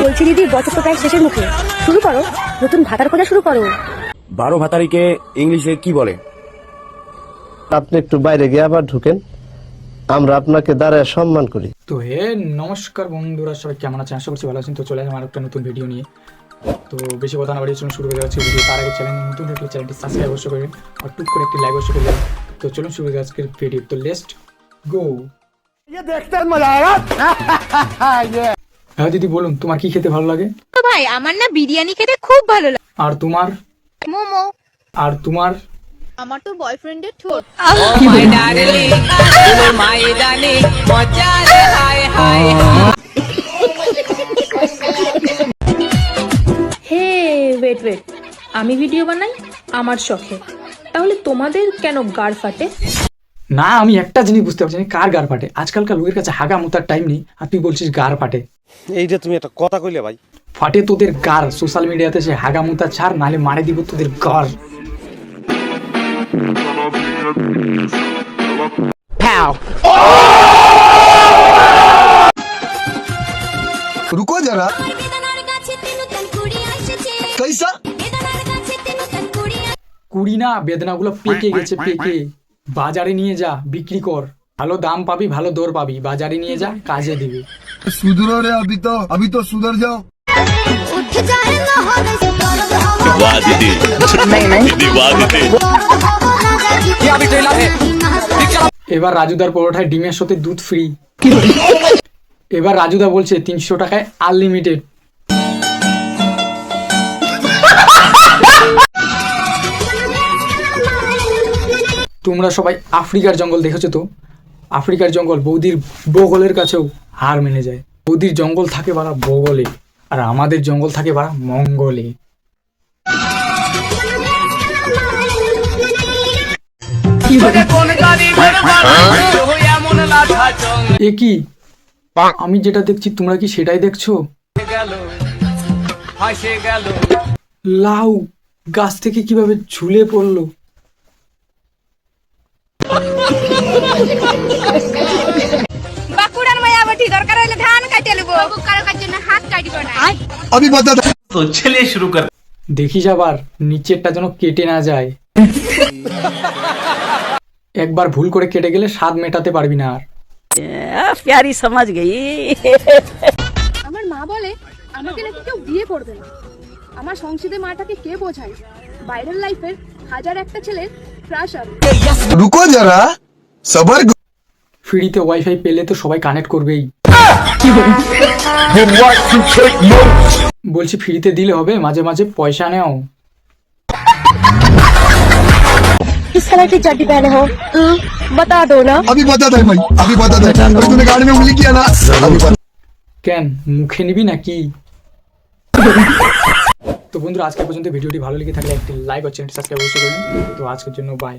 বলছি দিদি, বছর তো প্রায় শেষের মুখে, শুরু করো, নতুন ভাতার খোঁজা শুরু করো। 12 ভাতারিকে ইংলিশে কি বলে? আপনি একটু বাইরে গিয়ে আবার ঢুকেন, আমরা আপনাকে দাঁড়ায় সম্মান করি। তো নমস্কার বন্ধুরা, সবাই কেমন আছেন? আশা করছি ভালো আছেন। তো চলে আসলাম আর একটা নতুন ভিডিও নিয়ে। তো বেশি কথা না বাড়িয়ে চলুন শুরু করে যাচ্ছে ভিডিও। তার আগে চ্যানেল নতুন থাকলে চ্যানেলটি সাবস্ক্রাইব অবশ্যই করবেন আর টুক করে একটি লাইক অবশ্যই করবেন। তো চলুন শুরু করে আজকের ভিডিও। তো লেটস গো। হ্যাঁ দিদি বলুন, তোমার কি খেতে ভালো লাগে? তো ভাই আমার না বিরিয়ানি খেতে খুব ভালো লাগে। আর তোমার? মোমো। আর তোমার? আমার তো বয়ফ্রেন্ডের ঠোঁট। হে ওয়েট, আমি ভিডিও বানাই আমার শখে, তাহলে তোমাদের কেন গাড় ফাটে? না, আমি একটা জিনিস বুঝতে পারছি না, কার গার ফাটে? আজকালকার লোকের কাছে হাগা মুতার টাইম নেই, আর তুই বলছিস গার ফাটে। এইটা তুমি একটা কথা কইলে ভাই। ফাটে তোদের গার, সোশ্যাল মিডিয়াতে সে হাগা মুতা ছাড়, নাহলে মারে দিব তোদের গার। रुको जरा, कैसा? কুড়ি না, বেদনাগুলো পেকে গেছে, পেকে। বাজারে নিয়ে যা, বিক্রি কর, ভালো দাম পাবি, ভালো দর পাবি। বাজারে নিয়ে যা, কাজে দিবি। सुधरो रे, अभी तो सुधर जाओ। वाह दीदी, दीदी वाह दीदी। এবার রাজুদার পরোটায় ডিমের সাথে দুধ ফ্রি। এবার রাজুদা বলছে 300 টাকায় আনলিমিটেড। তোমরা সবাই আফ্রিকার জঙ্গল দেখেছো তো? আফ্রিকার জঙ্গল বৌদির বগলের কাছেও হার মেনে যায়। বৌদির জঙ্গল থাকে বাড়া বগলে, আর আমাদের জঙ্গল থাকে বাড়া মঙ্গলে। এ কি? আমি যেটা দেখছি তোমরা কি সেটাই দেখছো? লাউ গাছ থেকে কিভাবে ঝুলে পড়লো? বাকুড়ার মায়াবতী দরকার হলে ধান কাটে লব, কারো কাজ জন্য হাত কাটিব না। अभी बता दो। तो चलिए शुरू कर। দেখিস আবার নিচেরটা যেন কেটে না যায়। একবার ভুল করে কেটে গেলে স্বাদ মেটাতে পারবি না আর। प्यारी समझ गई। আমার মা বলে আমাকে নাকি কেউ বিয়ে করবে না। আমার সংসদে মাটাকে কে বোঝায়? বাইরের লাইফের হাজার একটা ছেলের ক্রাশ হবে। रुको जरा, सबर। ফ্রিতে ওয়াইফাই পেলে তো সবাই কানেক্ট করবেই। বলছি ফ্রিতে দিলে হবে, মাঝে মাঝে পয়সা নেও। किस कलर की चड्डी पहने हो? बता दो ना। अभी बता दे भाई, अभी बता दे। अभी तूने गाड़ी में उंगली किया ना, अभी बता। কেন মুখে নিবি নাকি? তো বন্ধুরা, আজকে পর্যন্ত ভিডিওটি ভালো লেগে থাকলে একটি লাইক আর চ্যানেলটি সাবস্ক্রাইব অবশ্যই করবেন। তো আজকের জন্য বাই।